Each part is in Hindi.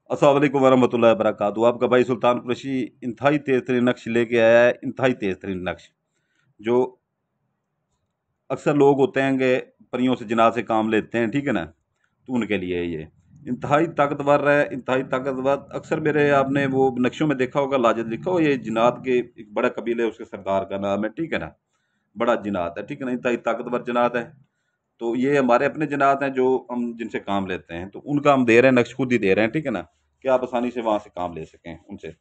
अस्सलाम वालेकुम वरहमतुल्लाहि वबरकातुहू। आपका भाई सुल्तान कुरैशी इंतहाई तेज़ तरीन नक्श लेके आया है। इंतहाई तेज़ तरीन नक्श जो अक्सर लोग होते हैं कि परियों से जिनात से काम लेते हैं, ठीक है ना, तो उनके लिए है ये इंतहाई ताकतवर है। इंतहाई ताकतवर अक्सर मेरे आपने वो नक्शों में देखा होगा, लाजद लिखा हो, ये जिनात के एक बड़ा कबीले उसके सरदार का नाम है, ठीक है ना, बड़ा जिनात है, ठीक है ना, इंतहाई ताकतवर जिनात है। तो ये हमारे अपने जनात हैं जो हम जिनसे काम लेते हैं, तो उनका हम दे रहे हैं, नक्श खुद ही दे रहे हैं, ठीक है ना, कि आप आसानी से वहां से काम ले सकें उनसे।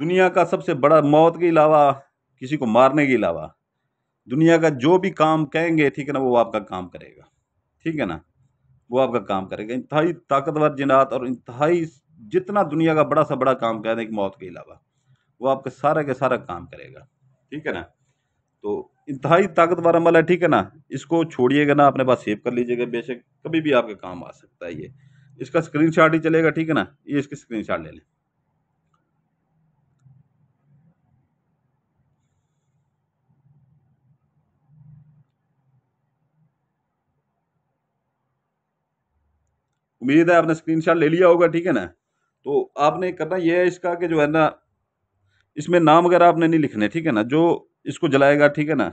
दुनिया का सबसे बड़ा, मौत के अलावा, किसी को मारने के अलावा, दुनिया का जो भी काम कहेंगे, ठीक है ना, वो आपका काम करेगा, ठीक है ना, वो आपका काम करेगा। इंतहाई ताकतवर जिनात और इंतहाई, जितना दुनिया का बड़ा सा बड़ा काम कह दें कि मौत के अलावा, वो आपका सारा का सारा काम करेगा, ठीक है ना। तो इंतहाई ताकतवर अमल है, ठीक है ना। इसको छोड़िएगा ना, अपने पास सेव कर लीजिएगा, बेशक कभी भी आपके काम आ सकता है ये। इसका स्क्रीनशॉट ही चलेगा, ठीक है ना, ये इसके स्क्रीनशॉट ले लें। उम्मीद है आपने स्क्रीनशॉट ले लिया होगा, ठीक है ना। तो आपने करना ये है इसका कि जो है ना, इसमें नाम वगैरह आपने नहीं लिखने, ठीक है ना। जो इसको जलाएगा, ठीक है ना,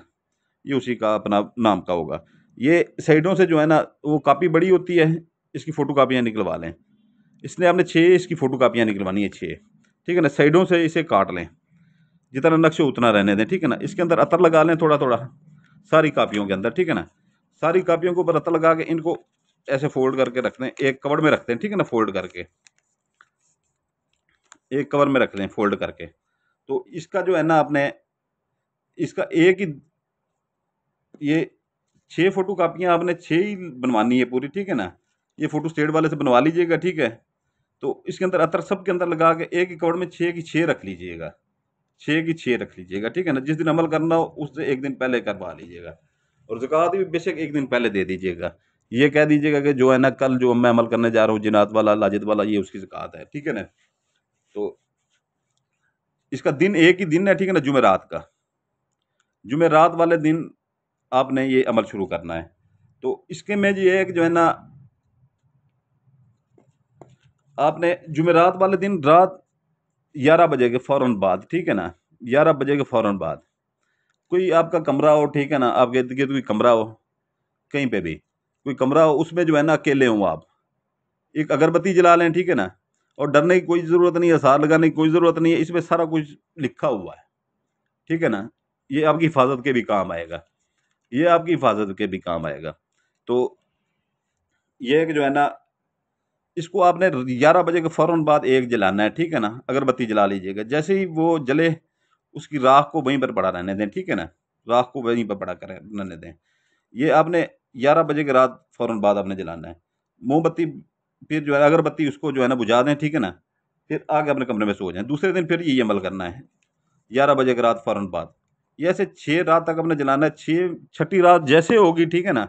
ये उसी का अपना नाम का होगा। ये साइडों से जो है ना, वो कापी बड़ी होती है, इसकी फोटो कापियाँ निकलवा लें। इसलिए आपने 6 इसकी फोटो कापियाँ निकलवानी है, 6, ठीक है ना। साइडों से इसे काट लें, जितना नक्शे उतना रहने दें, ठीक है ना। इसके अंदर अतर लगा लें थोड़ा थोड़ा, सारी कापियों के अंदर, ठीक है ना। सारी कापियों के ऊपर अतर लगा के इनको ऐसे फोल्ड करके रख दें, एक कवर में रखते हैं, ठीक है ना, फोल्ड करके एक कवर में रख लें फोल्ड करके। तो इसका जो है ना, आपने इसका एक ही, ये 6 फोटो कापियां आपने 6 ही बनवानी है पूरी, ठीक है ना। ये फोटो स्टेट वाले से बनवा लीजिएगा, ठीक है। तो इसके अंदर अतर सब के अंदर लगा के एक ही कवर में 6 की 6 रख लीजिएगा, 6 की 6 रख लीजिएगा, ठीक है ना। जिस दिन अमल करना हो उससे एक दिन पहले करवा लीजिएगा, और ज़कात भी बेशक एक दिन पहले दे दीजिएगा। ये कह दीजिएगा कि जो है ना, कल जो मैं अमल करने जा रहा हूँ जिनात वाला, लाजिद वाला, ये उसकी ज़कात है, ठीक है ना। तो इसका दिन एक ही दिन है, ठीक है ना, जुमेरात का। जुमेरात वाले दिन आपने ये अमल शुरू करना है। तो इसके में ये है कि जो है ना, आपने जुमेरात वाले दिन रात 11 बजे के फ़ौरन बाद, ठीक है ना, 11 बजे के फ़ौरन बाद कोई आपका कमरा हो, ठीक है ना, आपके इर्द गिर्द कोई कमरा हो, कहीं पे भी कोई कमरा हो, उसमें जो है ना अकेले हों आप, एक अगरबत्ती जला लें, ठीक है ना। और डरने की कोई ज़रूरत नहीं है, आसार लगाने की कोई ज़रूरत नहीं है, इसमें सारा कुछ लिखा हुआ है, ठीक है ना। ये आपकी हिफाजत के भी काम आएगा, ये आपकी हिफाजत के भी काम आएगा। तो ये है कि जो है ना, इसको आपने 11 बजे के फ़ौरन बाद एक जलाना है, ठीक है ना, अगरबत्ती जला लीजिएगा। जैसे ही वो जले, उसकी राख को वहीं पर पड़ा रहने दें, ठीक है ना, राख को वहीं पर पड़ा कर रहने दें। ये आपने 11 बजे के रात फ़ौरन बाद आपने जलाना है। मोमबत्ती, फिर जो है अगरबत्ती, उसको जो है ना बुझा दें, ठीक है ना, फिर आके अपने कमरे में सो जाएँ। दूसरे दिन फिर यही अमल करना है, 11 बजे के रात फ़ौरन बाद। ये ऐसे 6 रात तक आपने जलाना है। 6 छठी रात जैसे होगी, ठीक है ना,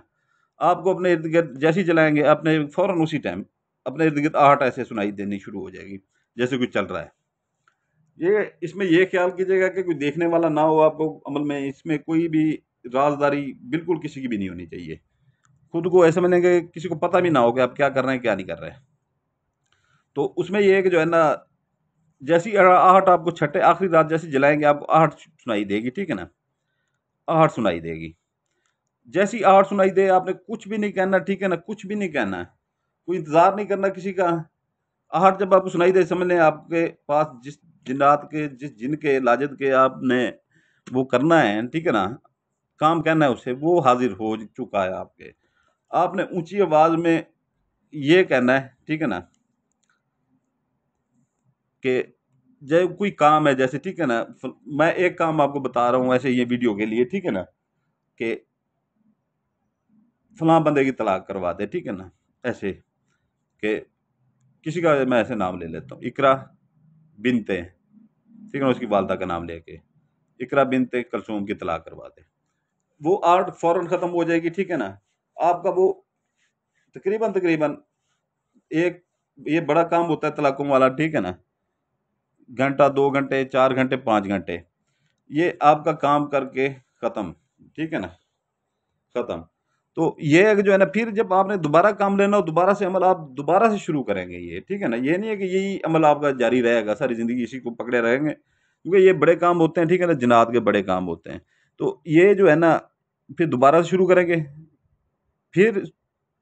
आपको अपने इर्द-गिर्द जैसे ही जलाएँगे, अपने फ़ौरन उसी टाइम अपने इर्द-गिर्द आहट ऐसे सुनाई देनी शुरू हो जाएगी, जैसे कुछ चल रहा है। ये इसमें ये ख़्याल कीजिएगा कि कोई देखने वाला ना हो आपको अमल में, इसमें कोई भी राज़दारी बिल्कुल किसी की भी नहीं होनी चाहिए। खुद को ऐसे माने कि किसी को पता भी ना हो कि आप क्या कर रहे हैं, क्या नहीं कर रहे हैं। तो उसमें ये है कि जो है ना, जैसी आहट आपको छठे आखिरी रात जैसी जलाएँगे, आपको आहट सुनाई देगी, ठीक है ना? आहट सुनाई देगी। जैसी आहट सुनाई दे, आपने कुछ भी नहीं कहना, ठीक है ना? कुछ भी नहीं कहना है। कोई इंतज़ार नहीं करना किसी का। आहट जब आपको सुनाई दे, समझ लें आपके पास जिस जिन्नात के, जिस जिन के, लाजिद के आपने वो करना है, ठीक है ना? काम कहना है उसे, वो हाज़िर हो चुका है आपके। आपने ऊँची आवाज़ में ये कहना है, ठीक है ना, कि जब कोई काम है जैसे, ठीक है ना, मैं एक काम आपको बता रहा हूँ ऐसे ये वीडियो के लिए, ठीक है ना, कि फलां बंदे की तलाक करवा दे, ठीक है ना, ऐसे कि किसी का मैं ऐसे नाम ले लेता हूँ, इकरा बिनते, ठीक है ना, उसकी वालदा का नाम लेके, इकरा बिनते कलसूम की तलाक करवा दे। वो आर्ट फौरन खत्म हो जाएगी, ठीक है ना। आपका वो तकरीबन तकरीबन एक, ये बड़ा काम होता है तलाकों वाला, ठीक है ना, घंटा, 2 घंटे, 4 घंटे, 5 घंटे, ये आपका काम करके खत्म, ठीक है ना, खत्म। तो ये है कि जो है ना, फिर जब आपने दोबारा काम लेना हो, दोबारा से अमल आप दोबारा से शुरू करेंगे ये, ठीक है ना। ये नहीं है कि यही अमल आपका जारी रहेगा, सारी ज़िंदगी इसी को पकड़े रहेंगे, क्योंकि ये बड़े काम होते हैं, ठीक है ना, जिन्नात के बड़े काम होते हैं। तो ये जो है ना, फिर दोबारा से शुरू करेंगे, फिर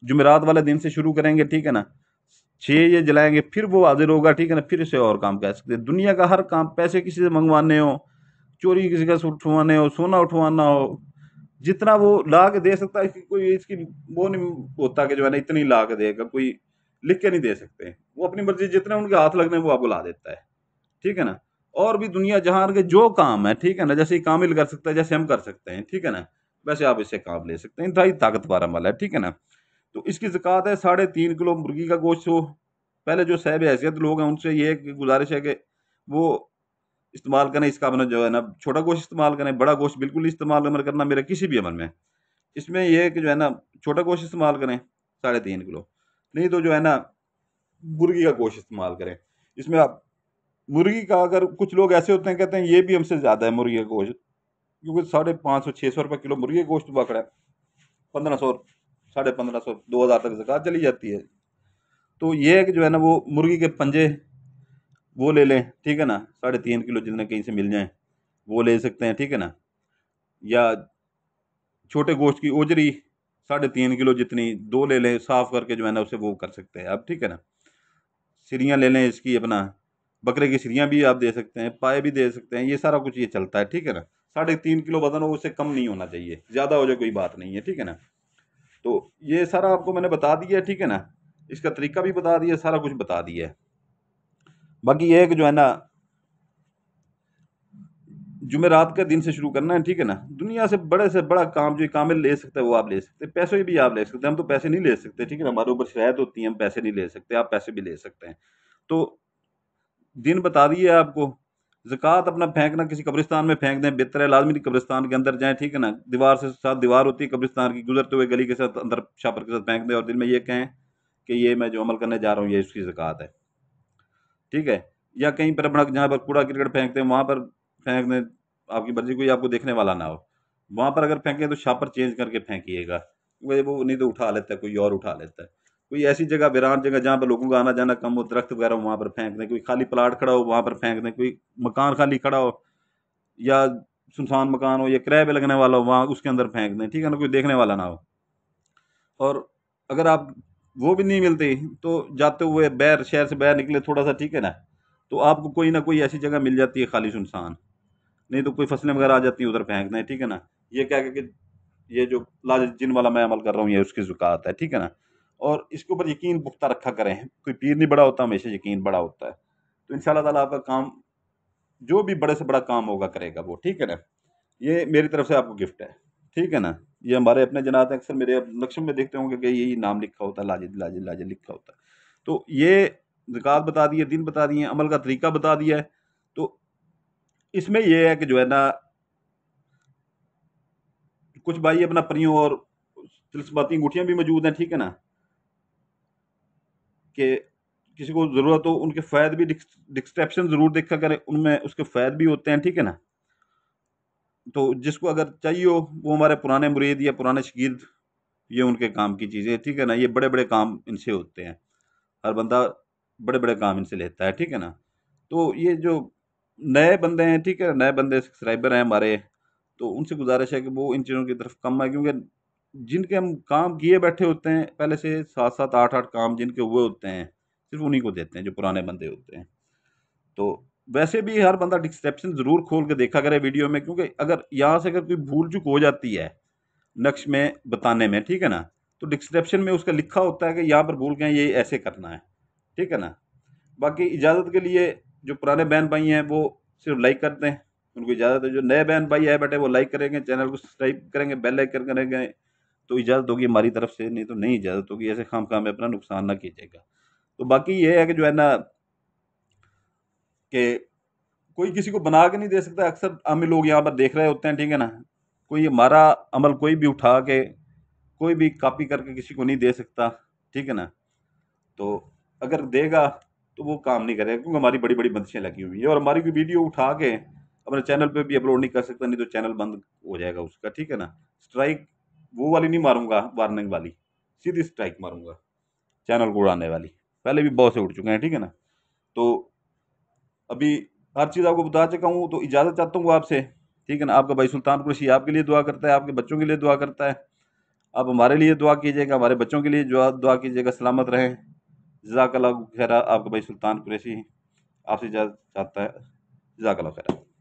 जुमेरात वाले दिन से शुरू करेंगे, ठीक है ना। 6 ये जलाएँगे, फिर वो हाज़िर होगा, ठीक है ना, फिर इसे और काम कह सकते हैं। दुनिया का हर काम, पैसे किसी से मँगवाने हो, चोरी किसी का से उठवाने हो, सोना उठवाना हो, जितना वो ला के दे सकता है, इसकी कोई इसकी वो नहीं होता कि जो है ना इतनी ला के देगा, कोई लिख के नहीं दे सकते। वो अपनी मर्ज़ी, जितने उनके हाथ लगने हैं वो आपको ला देता है, ठीक है ना। और भी दुनिया जहान के जो काम है, ठीक है ना, जैसे कामिल कर सकता है, जैसे हम कर सकते हैं, ठीक है ना, वैसे आप इससे काम ले सकते हैं। इंतहाई ताकतवर अमल है, ठीक है ना। तो इसकी ज़कात है 3.5 किलो मुर्गी का गोश्त हो। पहले जो साहिब हैसियत लोग हैं उनसे ये गुज़ारिश है कि वो इस्तेमाल करें इसका, अपना जो है ना, छोटा गोश्त इस्तेमाल करें, बड़ा गोश्त बिल्कुल नहीं इस्तेमाल अमल करना मेरे किसी भी अमल में। इसमें ये है कि जो है ना, छोटा गोश्त इस्तेमाल करें 3.5 किलो, नहीं तो जो है ना, मुर्गी का गोश्त इस्तेमाल करें। इसमें आप मुर्गी का, अगर कुछ लोग ऐसे होते हैं कहते हैं ये भी हमसे ज़्यादा है मुर्गी का गोश्त, क्योंकि 550-600 रुपये किलो मुर्गी का गोश्त पकड़ा है, 1500, 1550, 2000 तक ज़कात चली जाती है। तो ये है कि जो है ना, वो मुर्गी के पंजे वो ले लें, ठीक है ना, 3.5 किलो जितने कहीं से मिल जाएँ, वो ले सकते हैं, ठीक है ना। या छोटे गोश्त की ओजरी 3.5 किलो जितनी, 2 ले लें, साफ़ करके जो है ना उसे वो कर सकते हैं आप, ठीक है ना। सिरियाँ ले लें इसकी, अपना बकरे की सिरियाँ भी आप दे सकते हैं, पाए भी दे सकते हैं, ये सारा कुछ ये चलता है, ठीक है ना। 3.5 किलो वज़न हो, उससे कम नहीं होना चाहिए, ज़्यादा हो जाए कोई बात नहीं है, ठीक है ना। तो ये सारा आपको मैंने बता दिया है, ठीक है ना। इसका तरीका भी बता दिया, सारा कुछ बता दिया है। बाकी ये है कि जो है ना, जुमेरात के दिन से शुरू करना है, ठीक है ना। दुनिया से बड़ा काम जो कामिल ले सकता है वो आप ले सकते हैं, पैसे भी आप ले सकते हैं, हम तो पैसे नहीं ले सकते, ठीक है ना, हमारे ऊपर शिकायत होती है, हम पैसे नहीं ले सकते, आप पैसे भी ले सकते हैं। तो दिन बता दिए आपको। ज़कात अपना फेंकना किसी कब्रिस्तान में फेंक दें, बेहतर है, लाज़मी नहीं कब्रिस्तान के अंदर जाएँ, ठीक है ना। दीवार से साथ दीवार होती है कब्रिस्तान की, गुज़रते हुए गली के साथ अंदर शापर के साथ फेंक दें और दिल में ये कहें कि ये मैं जो अमल करने जा रहा हूँ ये इसकी ज़कात है, ठीक है। या कहीं पर अपना जहाँ पर कूड़ा-करकट फेंकते हैं वहाँ पर फेंक दें, आपकी मर्ज़ी, कोई आपको देखने वाला ना हो। वहाँ पर अगर फेंकें तो शापर चेंज करके फेंकिएगा, वो नहीं तो उठा लेता है, कोई और उठा लेता है। कोई ऐसी जगह, वीरान जगह जहाँ पर लोगों का आना-जाना कम हो, दरख्त वगैरह हो, वहाँ पर फेंक दें। कोई खाली प्लाट खड़ा हो वहाँ पर फेंक दें, कोई मकान खाली खड़ा हो या सुनसान मकान हो या किराए पे लगने वाला हो, वहाँ उसके अंदर फेंक दें, ठीक है ना, कोई देखने वाला ना हो। और अगर आप वो भी नहीं मिलती तो जाते हुए बाहर, शहर से बाहर निकले थोड़ा-सा, ठीक है ना, तो आपको कोई ना कोई ऐसी जगह मिल जाती है खाली सुनसान, नहीं तो कोई फसलें वगैरह आ जाती हैं, उधर फेंक दें, ठीक है ना। ये क्या है कि ये जो लाज जिन वाला मैं अमल कर रहा हूँ ये उसकी ज़ुकात है, ठीक है ना। और इसके ऊपर यकीन पुख्ता रखा करें, कोई पीर नहीं बड़ा होता, हमेशा यकीन बड़ा होता है। तो इंशाअल्लाह ताला आपका काम, जो भी बड़े से बड़ा काम होगा करेगा वो, ठीक है ना। ये मेरी तरफ से आपको गिफ्ट है, ठीक है ना। ये हमारे अपने जनात हैं, अक्सर मेरे नक्शे में देखते होंगे कि यही नाम लिखा होता है, लाजिद लाजिद लाजिद लिखा होता है। तो ये ज़कात बता दी है, दिन बता दिए हैं, अमल का तरीका बता दिया है। तो इसमें ये है कि जो है ना, कुछ भाई अपना परियों और तिलस्माती अंगूठियाँ भी मौजूद हैं, ठीक है ना, कि किसी को ज़रूरत हो, उनके फ़ायदे भी डिस्क्रिप्शन ज़रूर देखा करें, उनमें उसके फ़ायदे भी होते हैं, ठीक है ना। तो जिसको अगर चाहिए हो, वो हमारे पुराने मुरीद या पुराने शागिर्द, ये उनके काम की चीज़ें, ठीक है ना। ये बड़े-बड़े काम इनसे होते हैं, हर बंदा बड़े-बड़े काम इनसे लेता है, ठीक है ना। तो ये जो नए बंदे हैं, ठीक है, नए बंदे सब्सक्राइबर हैं हमारे, तो उनसे गुज़ारिश है कि वो इन चीज़ों की तरफ कम आए, क्योंकि जिनके हम काम किए बैठे होते हैं पहले से, 7-7 8-8 काम जिनके हुए होते हैं, सिर्फ़ उन्हीं को देते हैं, जो पुराने बंदे होते हैं। तो वैसे भी हर बंदा डिस्क्रिप्शन ज़रूर खोल के देखा करे वीडियो में, क्योंकि अगर यहाँ से अगर कोई भूल-चूक हो जाती है, नक्श में बताने में, ठीक है ना, तो डिस्क्रिप्शन में उसका लिखा होता है कि यहाँ पर भूल गए, ये ऐसे करना है, ठीक है ना। बाकी इजाज़त के लिए जो पुराने बहन भाई हैं वो सिर्फ लाइक कर दें, उनको इजाज़त है। जो नए बहन भाई आए बैठे वो लाइक करेंगे, चैनल को सब्सक्राइब करेंगे, बेल आइकन करेंगे, तो इजाज़त होगी हमारी तरफ से, नहीं तो नहीं इजाज़त होगी। ऐसे खामखा में अपना नुकसान ना कीजिएगा। तो बाकी ये है कि जो है ना, कि कोई किसी को बना के नहीं दे सकता। अक्सर आम लोग यहाँ पर देख रहे होते हैं, ठीक है ना, कोई हमारा अमल कोई भी उठा के, कोई भी कॉपी करके किसी को नहीं दे सकता, ठीक है ना। तो अगर देगा तो वो काम नहीं करेगा, क्योंकि हमारी बड़ी बड़ी बंदिशें लगी हुई है, और हमारी कोई वीडियो उठा के अपने चैनल पे भी अपलोड नहीं कर सकता, नहीं तो चैनल बंद हो जाएगा उसका, ठीक है ना। स्ट्राइक वो वाली नहीं मारूंगा, वार्निंग वाली, सीधी स्ट्राइक मारूंगा, चैनल को उड़ाने वाली। पहले भी बहुत से उड़ चुके हैं, ठीक है ना। तो अभी हर चीज़ आपको बता चुका हूँ, तो इजाज़त चाहता हूँ आपसे, ठीक है ना। आपका भाई सुल्तान कुरैशी आपके लिए दुआ करता है, आपके बच्चों के लिए दुआ करता है। आप हमारे लिए दुआ कीजिएगा, हमारे बच्चों के लिए दुआ कीजिएगा, सलामत रहें। जज़ाकल्लाह खैरा। आपका भाई सुल्तान कुरैशी आपसे इजाज़त चाहता है। जज़ाकल्लाह खैरा।